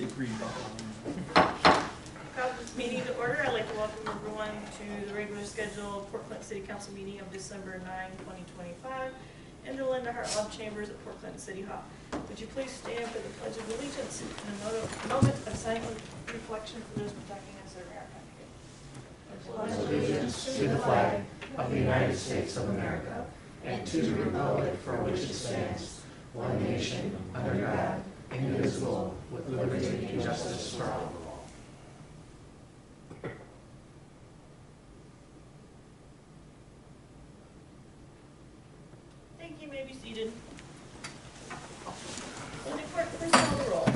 The green bubble. Call this meeting to order. I'd like to welcome everyone to the regular scheduled Port Clinton City Council meeting of December 9, 2025 in the Linda Hartlove Chambers at Port Clinton City Hall. Would you please stand for the Pledge of Allegiance and a moment of silent reflection for those protecting and serving our country. Pledge allegiance to the flag of the United States of America and to the republic for which it stands, one nation, under God, indivisible, with liberty and justice for all. Thank you. You may be seated. Linda Clerk, please call the roll.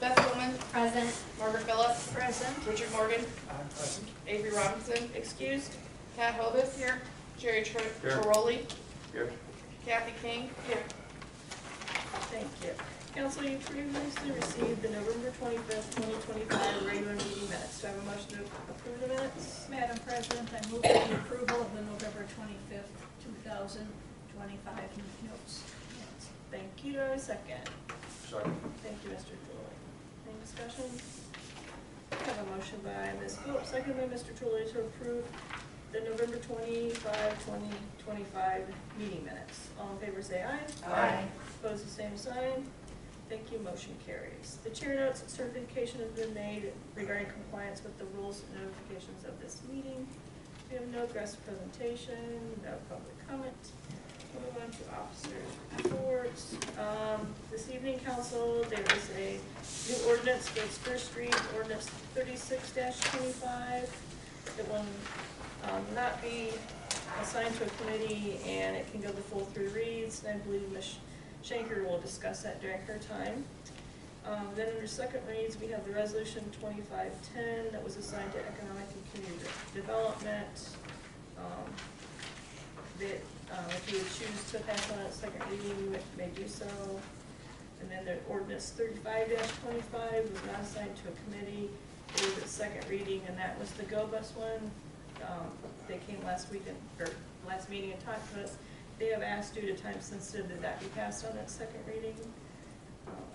Beth Bowman. Present. Margaret Phillips. Present. Richard Morgan. I'm present. Avery Robinson. Excused. Kat Hovis. Here. Jerry Troroli. Here. Kathy King. Here. Thank you. Council, you previously received the November 25th, 2025 regular meeting minutes. Do I have a motion to approve the minutes? Madam President, I move for the approval of the November 25th, 2025 notes. Thank you. Do I have a second? Second. Thank you, Mr. Trulli. Any discussion? I have a motion by Ms. Phillips, second by Mr. Trulli to approve the November 25, 2025 meeting minutes. All in favor say aye. Aye. Opposed, the same sign. Thank you. Motion carries. The chair notes that certification has been made regarding compliance with the rules and notifications of this meeting. We have no aggressive presentation, no public comment. We'll move on to officers' reports. This evening, council, there is a new ordinance for Spruce Street, ordinance 36-25. It will not be assigned to a committee, and it can go the full three reads. And I believe Ms. Shanker will discuss that during her time. Then under second reads, we have the resolution 2510 that was assigned to economic and community development. If you would choose to pass on at second reading, you may do so. And then the ordinance 35-25 was not assigned to a committee. It was at second reading, and that was the Go Bus one. They came last meeting and talked to us. They have asked, due to time sensitive, that be passed on that second reading.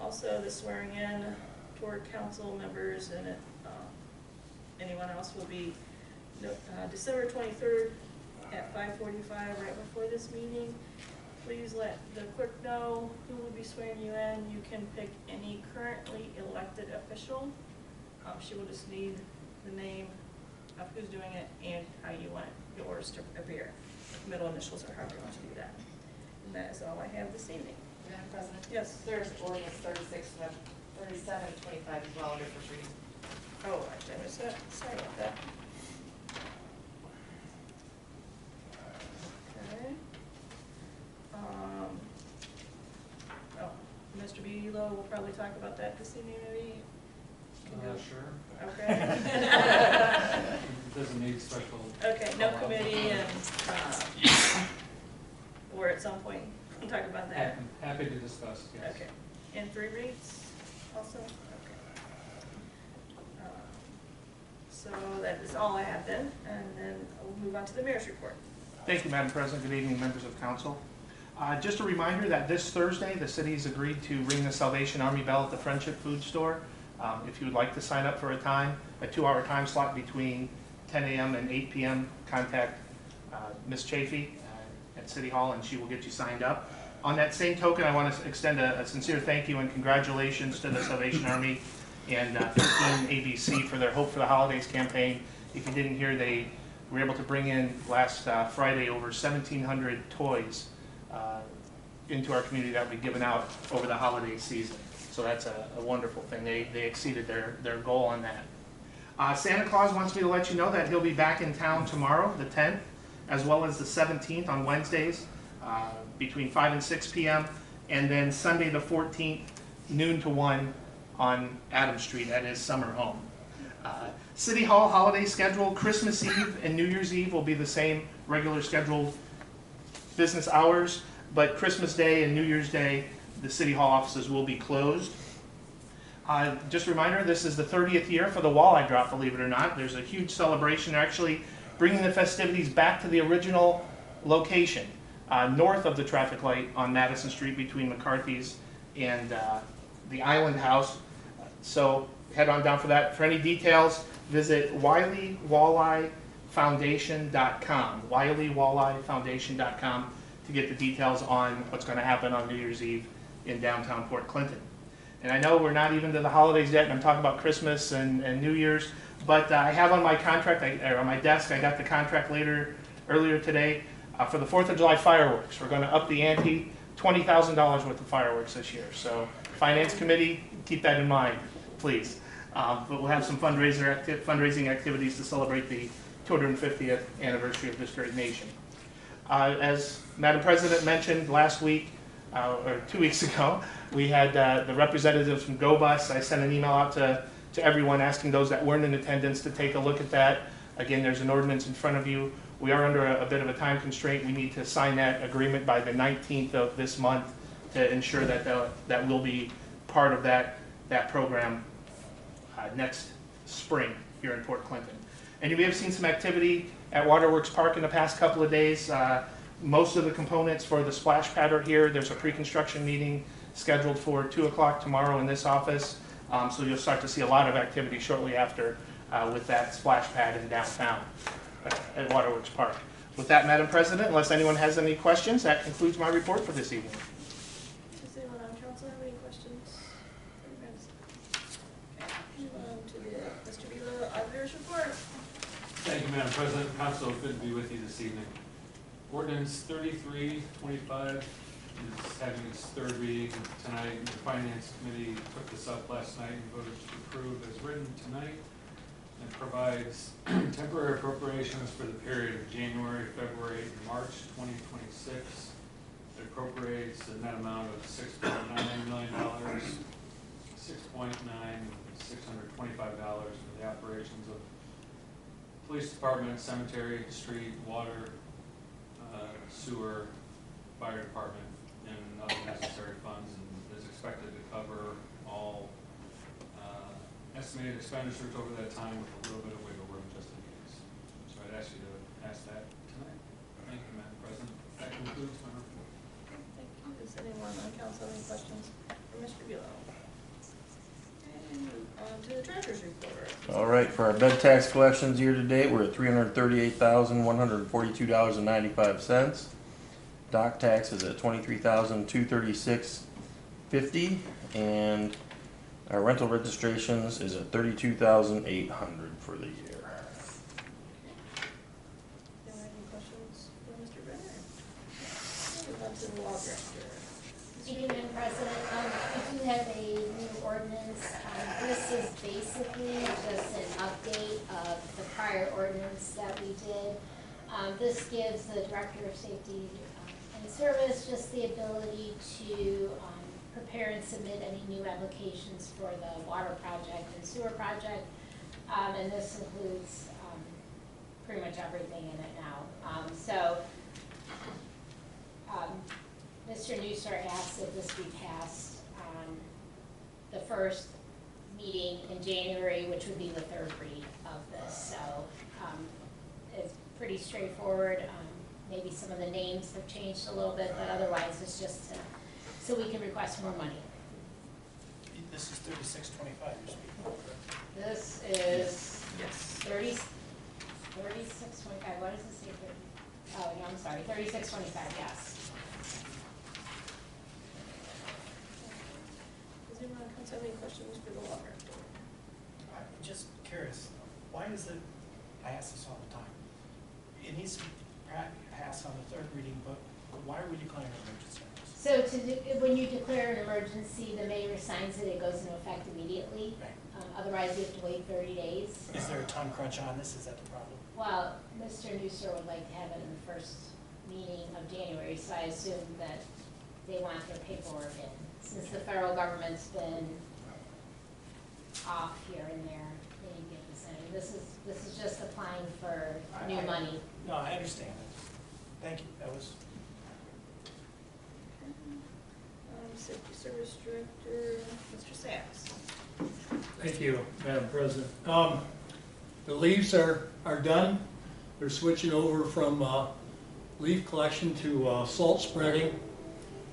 Also, the swearing in toward council members and anyone else will be December 23rd at 5:45, right before this meeting. Please let the clerk know who will be swearing you in. You can pick any currently elected official. She will just need the name of who's doing it and how you want yours to appear. Middle initials or however you want to do that. And that is all I have this evening. Madam President. Yes. There's ordinance 37-25 as well under first reading. Oh, actually, I missed that. Sorry about that. Okay. Mr. Buelow will probably talk about that this evening, maybe. Sure. Okay. Doesn't need special. Okay, no committee, and or at some point we'll talk about that. I'm happy to discuss, yes. Okay. And three reads also? Okay. So that is all I have then, and then we'll move on to the mayor's report. Thank you, Madam President. Good evening, members of council. Just a reminder that this Thursday, the city's agreed to ring the Salvation Army bell at the Friendship Food Store. If you would like to sign up for a 2-hour time slot between 10 a.m. and 8 p.m., contact Ms. Chafee at City Hall, and she will get you signed up. On that same token, I want to extend a sincere thank you and congratulations to the Salvation Army and 13 ABC for their Hope for the Holidays campaign. If you didn't hear, they were able to bring in last Friday over 1,700 toys into our community that will be given out over the holiday season. So that's a wonderful thing. They exceeded their goal on that. Santa Claus wants me to let you know that he'll be back in town tomorrow, the 10th, as well as the 17th on Wednesdays between 5 and 6 p.m. And then Sunday the 14th, noon to 1 on Adams Street at his summer home. City Hall holiday schedule, Christmas Eve and New Year's Eve will be the same regular scheduled business hours, but Christmas Day and New Year's Day, the City Hall offices will be closed. Just a reminder, this is the 30th year for the Walleye Drop, believe it or not. There's a huge celebration, actually bringing the festivities back to the original location, north of the traffic light on Madison Street between McCarthy's and the Island House. So head on down for that. For any details, visit WileyWalleyeFoundation.com, WileyWalleyeFoundation.com, to get the details on what's going to happen on New Year's Eve in downtown Port Clinton. And I know we're not even to the holidays yet, and I'm talking about Christmas and New Year's, but I have on my contract, or on my desk, I got the contract earlier today for the 4th of July fireworks. We're going to up the ante, $20,000 worth of fireworks this year. So Finance Committee, keep that in mind, please. But we'll have some fundraising activities to celebrate the 250th anniversary of this great nation. As Madam President mentioned last week, or 2 weeks ago, we had the representatives from GoBus. I sent an email out to everyone asking those that weren't in attendance to take a look at that. Again, there's an ordinance in front of you. We are under a bit of a time constraint. We need to sign that agreement by the 19th of this month to ensure that that will be part of that program next spring here in Port Clinton. And you may have seen some activity at Waterworks Park in the past couple of days. Most of the components for the splash pad are here. There's a pre-construction meeting scheduled for 2 o'clock tomorrow in this office. So you'll start to see a lot of activity shortly after with that splash pad in downtown at Waterworks Park. With that, Madam President, unless anyone has any questions, that concludes my report for this evening. Does anyone on council have any questions? Okay, move on to Mr. Beal, auditor's report. Thank you, Madam President. Council, good to be with you this evening. Ordinance 3325 is having its third reading tonight. The Finance Committee took this up last night and voted to approve as written tonight. It provides temporary appropriations for the period of January, February, and March 2026. It appropriates a net amount of $6.99 million, $625 for the operations of police department, cemetery, street, water, sewer, fire department, and other necessary funds, and is expected to cover all estimated expenditures over that time with a little bit of wiggle room just in case. So I'd ask you to pass that tonight. Thank you, Madam President. That concludes my report. Thank you. Does anyone on council have any questions for Mr. Beal? Okay, move on to the treasurer's report. All right, for our bed tax collections year to date, we're at $338,142.95. Dock tax is at $23,236.50, and our rental registrations is at $32,800 for the year. Anyone have any questions for Mr. Brenner? Move on to the law director. Evening, Madam President. We do have a new ordinance. This is basically just an update of the prior ordinance that we did. This gives the Director of Safety and Service just the ability to prepare and submit any new applications for the water project and sewer project. And this includes pretty much everything in it now. Mr. Newser asked that this be passed on the first meeting in January, which would be the third read of this. So it's pretty straightforward. Maybe some of the names have changed a little bit, but otherwise it's just so we can request more money. This is 3625 you're speaking of, correct? This is Yes. 3625. What does it say? Oh, no, I'm sorry. 3625. Yes. Does anyone on council have any questions for the law director? I'm just curious, why is it, I ask this all the time, it needs to be passed on the third reading, but why are we declaring an emergency? So when you declare an emergency, the mayor signs it, it goes into effect immediately. Right. Otherwise, you have to wait 30 days. Is there a time crunch on this? Is that the problem? Well, Mr. Newser would like to have it in the first meeting of January, so I assume that they want their paperwork in. Since the federal government's been off here and there, they didn't get this in. This is just applying for new money. No, I understand. Thank you. That was. Safety Service Director, Mr. Sacks. Thank you, Madam President. The leaves are done. They're switching over from leaf collection to salt spreading.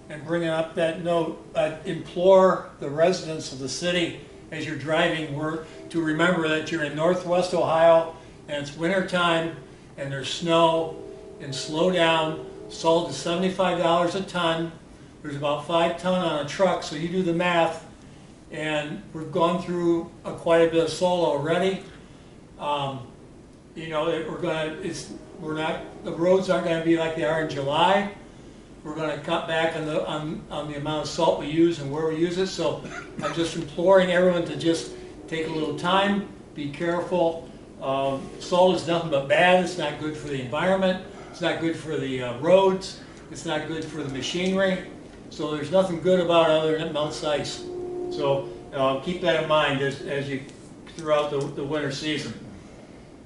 And bringing up that note, I implore the residents of the city, as you're driving to remember that you're in Northwest Ohio and it's winter time and there's snow, and slow down. Salt is $75 a ton. There's about 5 ton on a truck, so you do the math. And we've gone through quite a bit of salt already. You know, the roads aren't gonna be like they are in July. We're gonna cut back on the amount of salt we use and where we use it. So I'm just imploring everyone to just take a little time, be careful. Salt is nothing but bad. It's not good for the environment. It's not good for the roads. It's not good for the machinery. So there's nothing good about it other than it melts ice. So keep that in mind as you throughout the winter season.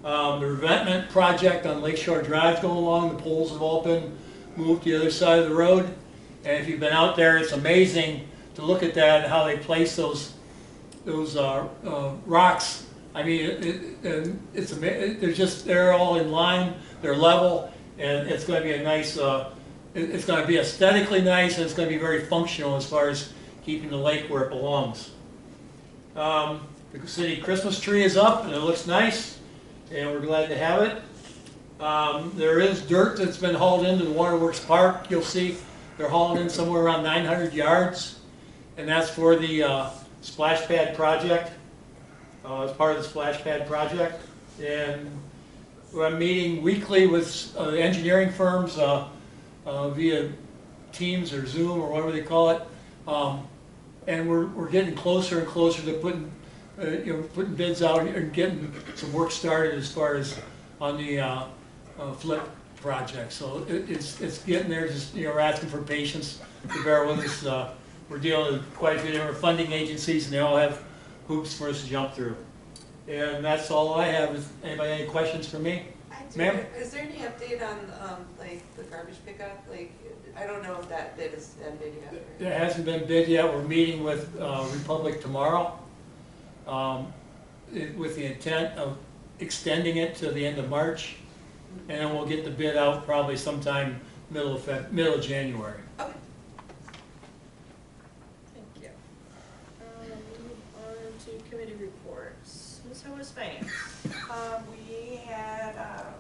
The revetment project on Lakeshore Drive is going along. The poles have all been moved to the other side of the road. And if you've been out there, it's amazing to look at that and how they place those rocks. I mean, it's amazing. They're all in line. They're level, and it's going to be a nice. It's going to be aesthetically nice, and it's going to be very functional as far as keeping the lake where it belongs. The city Christmas tree is up, and it looks nice, and we're glad to have it. There is dirt that's been hauled into the Waterworks Park. You'll see they're hauling in somewhere around 900 yards, and that's for the splash pad project. As part of the splash pad project. And I'm meeting weekly with engineering firms via Teams or Zoom or whatever they call it. And we're getting closer and closer to putting bids out and getting some work started as far as on the flip project. So it's getting there. Just we're asking for patience to bear with us. We're dealing with quite a few different funding agencies, and they all have hoops for us to jump through. And that's all I have. Is anybody any questions for me? Ma'am? Is there any update on like the garbage pickup? Like, I don't know if that bid has been bid yet. It hasn't been bid yet. We're meeting with Republic tomorrow with the intent of extending it to the end of March, and then we'll get the bid out probably sometime middle of January. Okay. Thank you. Move on to committee reports. Ms. Hovis, Finance. We had a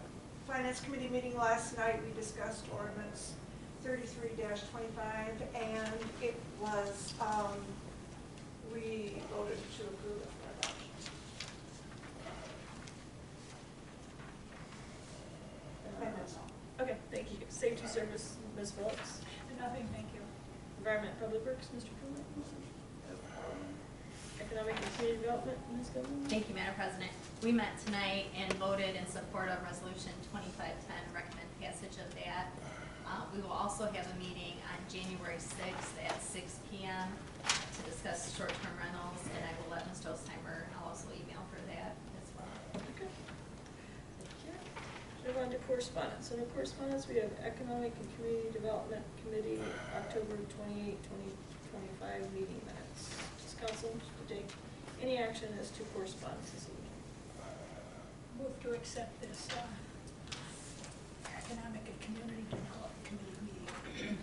finance committee meeting last night. We discussed ordinance 33-25, and it was, we voted to approve it for adoption. And that's all. Okay, thank you. Safety Service, Ms. Phillips. Nothing, thank you. Environment, Public Works, Mr. Cooley. Economic and Community Development, Ms. Goodman. Thank you, Madam President. We met tonight and voted in support of Resolution 2510, recommend passage of that. We will also have a meeting on January 6th at 6 p.m. to discuss short-term rentals, and I will let Mr. Ostheimer, I'll also email for that as well. Okay. Thank you. Move on to correspondence. Under correspondence, we have Economic and Community Development Committee, October 28, 2025 meeting minutes. Does council to take any action as to correspondence this evening? Move to accept this Economic and Community Development Committee meeting.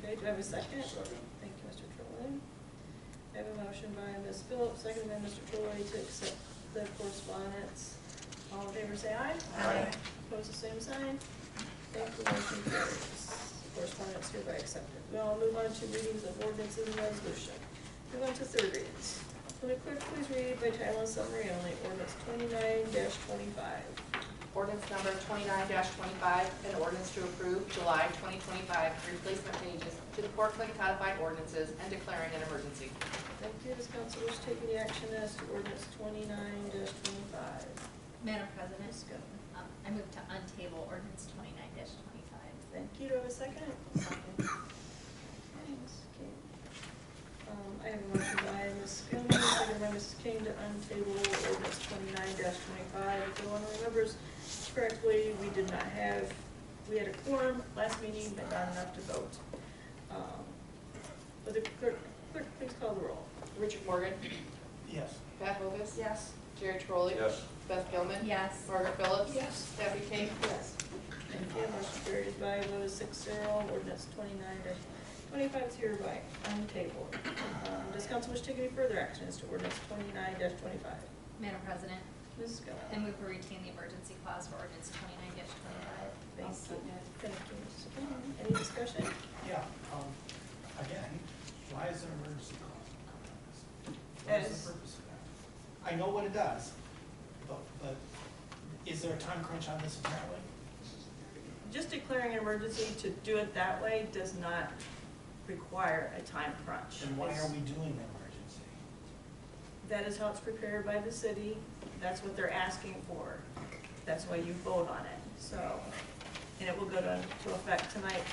Okay, do I have a second? Second. Thank you, Mr. Troy. I have a motion by Ms. Phillips, second by Mr. Troy to accept the correspondence. All in favor say aye. Aye. Opposed, the same sign. Thank you, motion carries. Correspondence hereby accepted. Now I'll move on to readings of ordinances and resolution. Move on to third readings. Will the clerk please read by title and summary only, ordinance 29-25. Ordinance number 29-25, an ordinance to approve July 2025 replacement pages to the Portland codified ordinances and declaring an emergency. Thank you. Does council wish to take any action as to ordinance 29-25? Madam President, Ms. Goodman. I move to untable ordinance 29-25. Thank you. Do I have a second? Second. Thanks, Kate. I have a motion by Ms. Gilman, second by Mrs. King to untable ordinance 29-25. If everyone remembers correctly, we had a quorum last meeting, but not enough to vote. Would the clerk please call the roll? Richard Morgan. Yes. Pat Hovis. Yes. Jerry Trolley. Yes. Beth Gilman. Yes. Margaret Phillips. Yes. Kathy King. Yes. Thank you. Motion carries by a vote of 6-0. Ordinance 25 is hereby untabled. Does council wish to take any further action as to ordinance 29-25? Madam President, Mrs. Gilman? I move to retain the emergency clause for ordinance 29-25. Thank you. Thank you, Mrs. Gilman. Any discussion? Yeah, again, why is there an emergency clause on this? What is As- the purpose of that? I know what it does, but is there a time crunch on this apparently? Just declaring an emergency to do it that way does not require a time crunch. Then why It's- are we doing the emergency? That is how it's prepared by the city. That's what they're asking for. That's why you vote on it. So, and it will go into effect tonight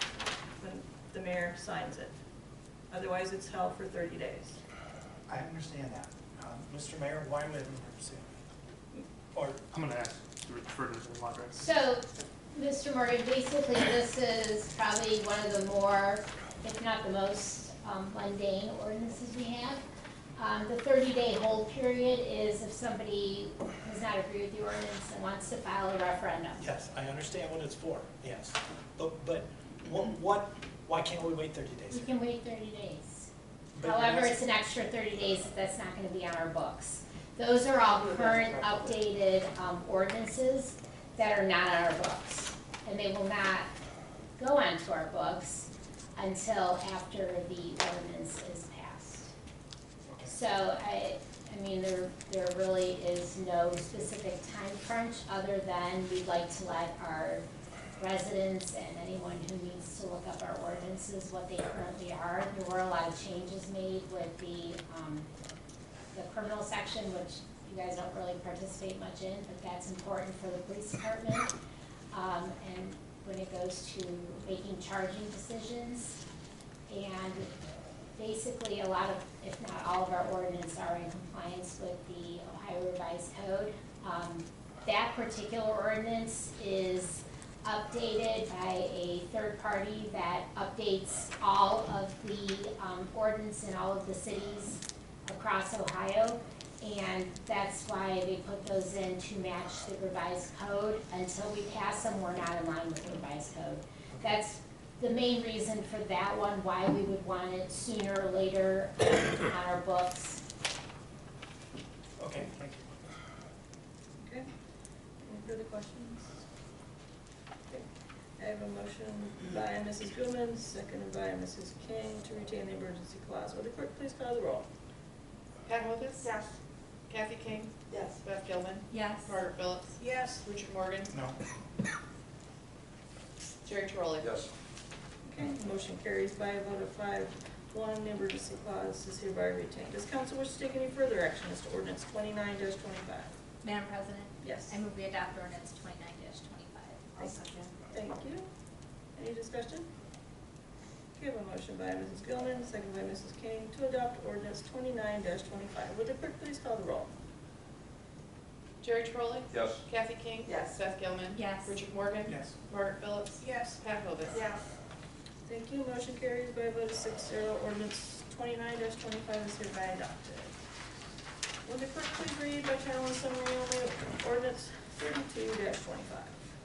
when the mayor signs it. Otherwise, it's held for 30 days. I understand that. Mr. Mayor, why would an emergency? Or, I'm gonna ask to refer to the law director. So, Mr. Morgan, basically, this is probably one of the more, if not the most mundane ordinances we have. The 30-day hold period is if somebody does not agree with the ordinance and wants to file a referendum. yes, I understand what it's for, yes. But why can't we wait 30 days? We can wait 30 days. But However, that's- it's an extra 30 days if that's not gonna be on our books. Those are all current updated ordinances that are not on our books. And they will not go onto our books until after the ordinance is passed. So I mean, there really is no specific time crunch other than we'd like to let our residents and anyone who needs to look up our ordinances, what they currently are. There were a lot of changes made with the criminal section, which you guys don't really participate much in, but that's important for the police department. And when it goes to making charging decisions. And basically, a lot of, if not all of our ordinances are in compliance with the Ohio Revised Code. That particular ordinance is updated by a third party that updates all of the ordinance in all of the cities across Ohio. And that's why they put those in to match the revised code. Until we pass them, we're not in line with the revised code. That's the main reason for that one, why we would want it sooner or later on our books. Okay, thank you. Okay. Any further questions? Okay. I have a motion by Mrs. Gilman, seconded by Mrs. King to retain the emergency clause. Will the clerk please call the roll? Pat Hovis? Yes. Kathy King? Yes. Beth Gilman? Yes. Margaret Phillips? Yes. Richard Morgan? No. Jerry Trolley? Yes. Okay, motion carries by a vote of 5-1. The emergency clause is hereby retained. Does council wish to take any further action as to ordinance 29-25? Madam President, Yes. I move we adopt ordinance 29-25. I'll second. Thank you. Any discussion? Okay, I have a motion by Mrs. Gilman, second by Mrs. King to adopt ordinance 29-25. Would the clerk please call the roll? Jerry Trolley? Yes. Kathy King? Yes. Beth Gilman? Yes. Richard Morgan? Yes. Margaret Phillips? Yes. Pat Hovis? Yes. Thank you. Motion carries by a vote of 6-0. Ordinance 29-25 is hereby adopted. Would the clerk please read by title and summary only ordinance 32-25?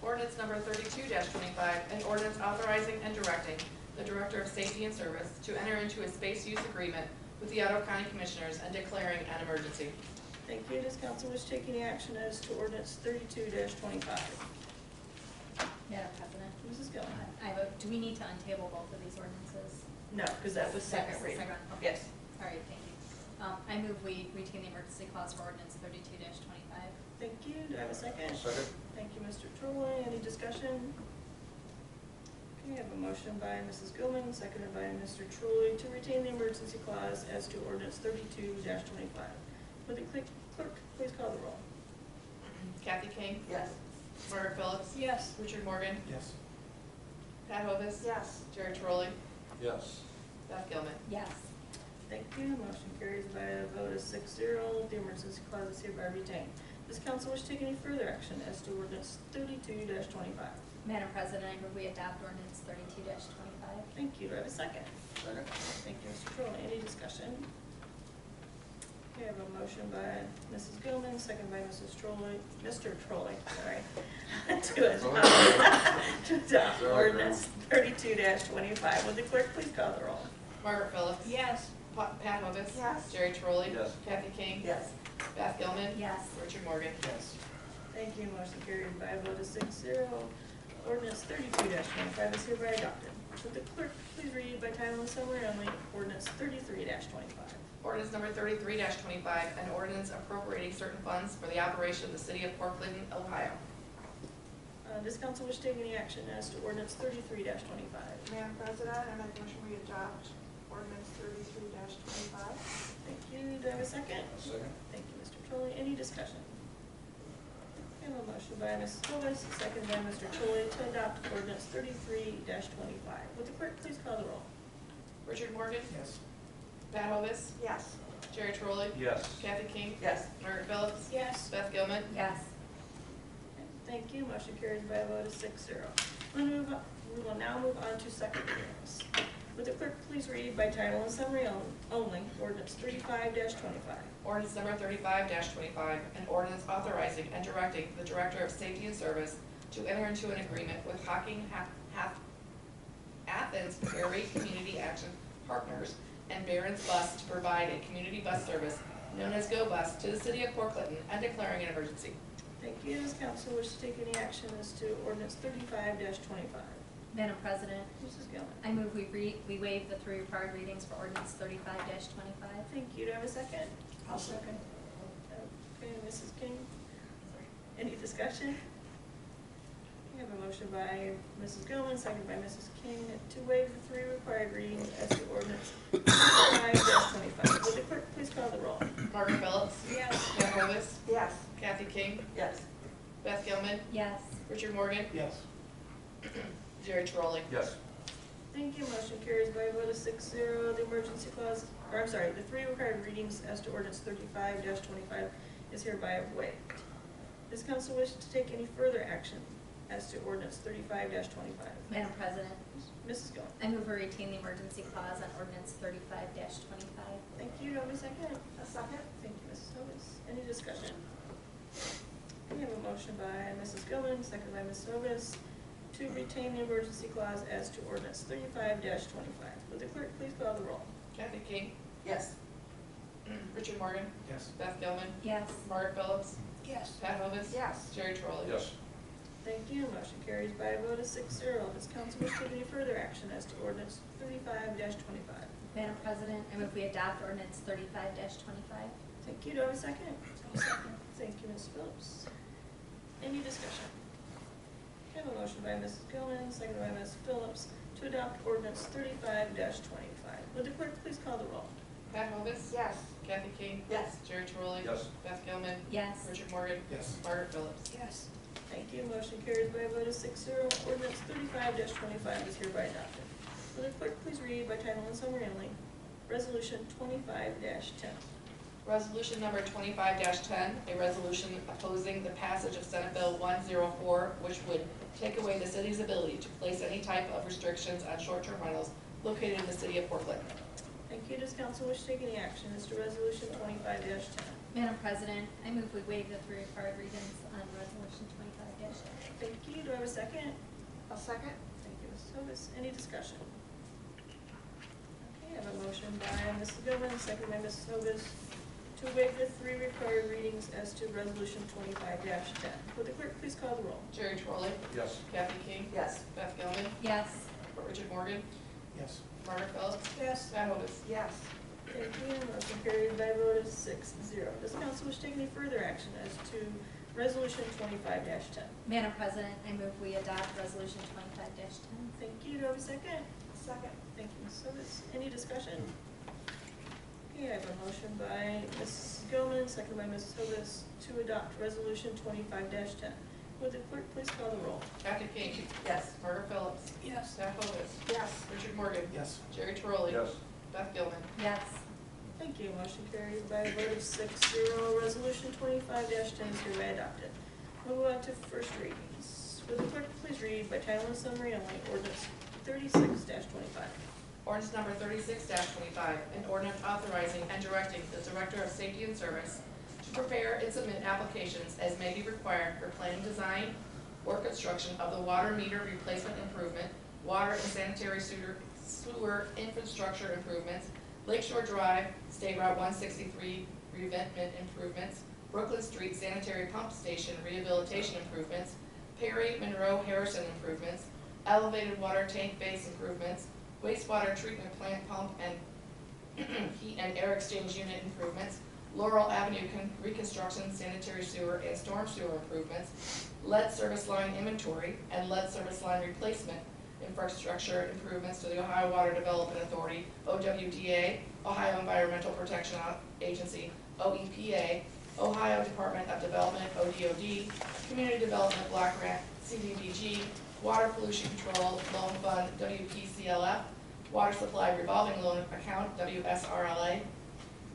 Ordinance number 32-25, an ordinance authorizing and directing the Director of Safety and Service to enter into a space use agreement with the Ottawa County Commissioners and declaring an emergency. Thank you. Does council wish to take any action as to ordinance 32-25? Madam President, Mrs. Gilman? do we need to untable both of these ordinances? No, because that was second reading. Second, okay. Yes. All right, thank you. I move we retain the emergency clause for ordinance 32-25. Thank you. Do I have a second? Second. Thank you, Mr. Troy. Any discussion? Okay, I have a motion by Mrs. Gilman, seconded by Mr. Troy to retain the emergency clause as to ordinance 32-25. Would the clerk please call the roll? Kathy King? Yes. Margaret Phillips? Yes. Richard Morgan? Yes. Pat Hovis? Yes. Jerry Trolley? Yes. Beth Gilman? Yes. Thank you. Motion carries by a vote of 6-0. The emergency clause is hereby retained. Does council wish to take any further action as to ordinance 32-25? Madam President, I move we adopt ordinance 32-25. Thank you. Do I have a second? Second. Thank you, Mr. Troy. Any discussion? We have a motion by Mrs. Gilman, second by Mrs. Trolley, Mr. Trolley, sorry, to adopt ordinance 32-25. Would the clerk please call the roll? Margaret Phillips. Yes. Pat Hovis. Yes. Jerry Trolley. Yes. Kathy King. Yes. Beth Gilman. Yes. Richard Morgan. Yes. Thank you, motion carried by a vote of 6-0. Ordinance 32-25 is hereby adopted. Would the clerk please read by title and summary only, ordinance 33-25? Ordinance number 33-25, an ordinance appropriating certain funds for the operation of the city of Port Clinton, Ohio. Does council wish to take any action as to ordinance 33-25? Madam President, I make a motion we adopt ordinance 33-25. Thank you, do I have a second? Second. Thank you, Mr. Trolley. Any discussion? We have a motion by Mrs. Hovis, second by Mr. Trolley to adopt ordinance 33-25. Would the clerk please call the roll? Richard Morgan. Yes. Pat Hovis. Yes. Jerry Trolley. Yes. Kathy King. Yes. Margaret Phillips. Yes. Beth Gilman. Yes. Thank you, motion carries by a vote of 6-0. We will now move on to second readings. Would the clerk please read by title and summary only, ordinance 35-25? Ordinance number 35-25, an ordinance authorizing and directing the Director of Safety and Service to enter into an agreement with Hocking Athens Area Community Action Partners and Barron's Bus to provide a community bus service known as Go Bus to the city of Port Clinton and declaring an emergency. Thank you. Does council wish to take any action as to ordinance 35-25? Madam President, Mrs. Gilman. I move we waive the 3 required readings for ordinance 35-25. Thank you. Do I have a second? I'll second. Okay, Mrs. King. Any discussion? We have a motion by Mrs. Gilman, second by Mrs. King, to waive the 3 required readings as to ordinance 35-25. Would the clerk please call the roll? Margaret Phillips. Yes. Pat Hovis. Yes. Kathy King. Yes. Beth Gilman. Yes. Richard Morgan. Yes. Jerry Trolley. Yes. Thank you. Motion carries by a vote of 6-0. The emergency clause, or I'm sorry, the 3 required readings as to ordinance 35-25 is hereby waived. Does council wish to take any further action as to ordinance 35-25? Madam President, Mrs. Gilman. I move we retain the emergency clause on ordinance 35-25. Thank you. Do I have a second? A second? Thank you, Mrs. Hovis. Any discussion? We have a motion by Mrs. Gilman, second by Mrs. Hovis, to retain the emergency clause as to ordinance 35-25. Would the clerk please call the roll? Kathy King. Yes. Richard Morgan. Yes. Beth Gilman. Yes. Margaret Phillips. Yes. Pat Hovis. Yes. Jerry Trolley. Yes. Thank you. Motion carries by a vote of 6-0. Does council wish to take any further action as to ordinance 35-25? Madam President, I move we adopt ordinance 35-25. Thank you. Do I have a second? Thank you, Ms. Phillips. Any discussion? I have a motion by Mrs. Gilman, second by Ms. Phillips, to adopt ordinance 35-25. Would the clerk please call the roll? Pat Hovis. Yes. Kathy King. Yes. Jerry Trolley. Yes. Beth Gilman. Yes. Richard Morgan. Yes. Margaret Phillips. Yes. Thank you. Motion carries by a vote of 6-0. Ordinance 35-25 is hereby adopted. Will the clerk please read by title and summary only, resolution 25-10? Resolution number 25-10, a resolution opposing the passage of Senate Bill 104, which would take away the city's ability to place any type of restrictions on short-term rentals located in the city of Port Clinton. Thank you. Does council wish to take any action as to resolution 25-10? Madam President, I move we waive the 3 required readings on resolution 25-10. Thank you. Do I have a second? A second? Thank you, Mrs. Hovis. Any discussion? Okay, I have a motion by Mrs. Gilman, second by Mrs. Hovis, to waive the 3 required readings as to resolution 25-10. Would the clerk please call the roll? Jerry Trolley. Yes. Kathy King. Yes. Beth Gilman. Yes. Richard Morgan. Yes. Margaret Phillips. Yes. Pat Hovis. Yes. Thank you. Motion carried by a vote of 6-0. Does council wish to take any further action as to resolution 25-10? Madam President, I move we adopt resolution 25-10. Thank you. Do I have a second? Second. Thank you, Ms. Hovis. Any discussion? Okay, I have a motion by Mrs. Gilman, second by Mrs. Hovis, to adopt resolution 25-10. Would the clerk please call the roll? Kathy King. Yes. Margaret Phillips. Yes. Pat Hovis. Yes. Richard Morgan. Yes. Jerry Trolley. Yes. Beth Gilman. Yes. Thank you. Motion carried by a vote of 6-0. Resolution 25-10 is hereby adopted. Move on to first readings. Would the clerk please read by title and summary only ordinance 36-25? Ordinance number 36-25, an ordinance authorizing and directing the Director of Safety and Service to prepare and submit applications as may be required for planning, design, or construction of the water meter replacement improvement, water and sanitary sewer infrastructure improvements, Lakeshore Drive, State Route 163 revetment improvements, Brooklyn Street sanitary pump station rehabilitation improvements, Perry, Monroe, Harrison improvements, elevated water tank base improvements, wastewater treatment plant pump and heat and air exchange unit improvements, Laurel Avenue reconstruction, sanitary sewer and storm sewer improvements, lead service line inventory and lead service line replacement infrastructure improvements to the Ohio Water Development Authority, OWDA, Ohio Environmental Protection Agency, OEPA, Ohio Department of Development, ODOD, Community Development Block Grant, CDBG, Water Pollution Control Loan Fund, WPCLF, Water Supply Revolving Loan Account, WSRLA,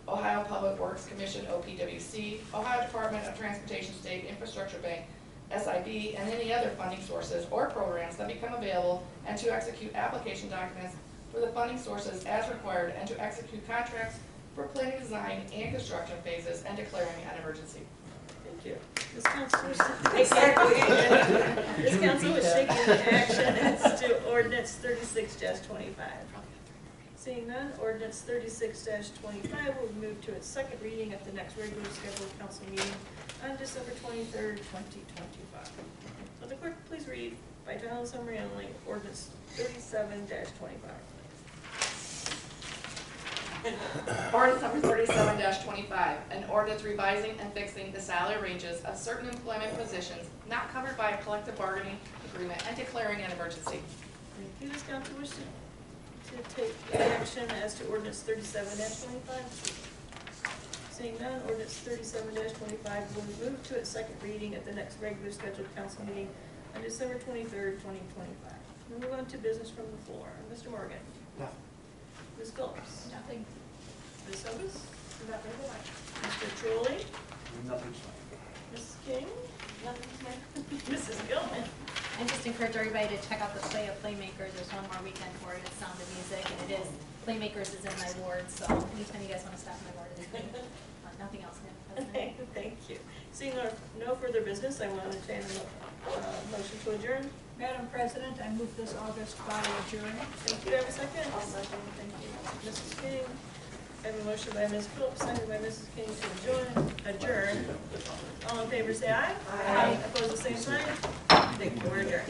Ohio Public Works Commission, OPWC, Ohio Department of Transportation State Infrastructure Bank, SIB, and any other funding sources or programs that become available, and to execute application documents for the funding sources as required, and to execute contracts for planning, design, and construction phases, and declaring an emergency. Thank you. This council was, this council was shaking the action as to ordinance 36-25. Seeing none, ordinance 36-25 will move to its second reading at the next regular scheduled council meeting on December 23rd, 2025. Will the clerk please read by title summary only, ordinance 37-25. Ordinance number 37-25, an ordinance revising and fixing the salary ranges of certain employment positions not covered by a collective bargaining agreement and declaring an emergency. Thank you. Does council wish to take action as to ordinance 37-25? Seeing none, ordinance 37-25 will move to its second reading at the next regular scheduled council meeting on December 23rd, 2025. We'll move on to business from the floor. Mr. Morgan. Nothing. Ms. Phillips. Nothing. Ms. Hovis. Nothing tonight. Mr. Trolley. Nothing. Mrs. King. Nothing tonight. Mrs. Gilman. I just encourage everybody to check out the play of Playmakers. There's one more weekend for it. It's Sound of Music, and it is, Playmakers is in my ward, so anytime you guys want to stop in my ward, it's great. Nothing else, Madam President. Thank you. Seeing no further business, I will entertain a motion to adjourn. Madam President, I move this August by adjourn. Thank you. Have a second? I'll second. Thank you. Mrs. King. I have a motion by Ms. Phillips, seconded by Mrs. King to adjourn. All in favor say aye. Aye. Opposed the same sign. Thank you. We're adjourned.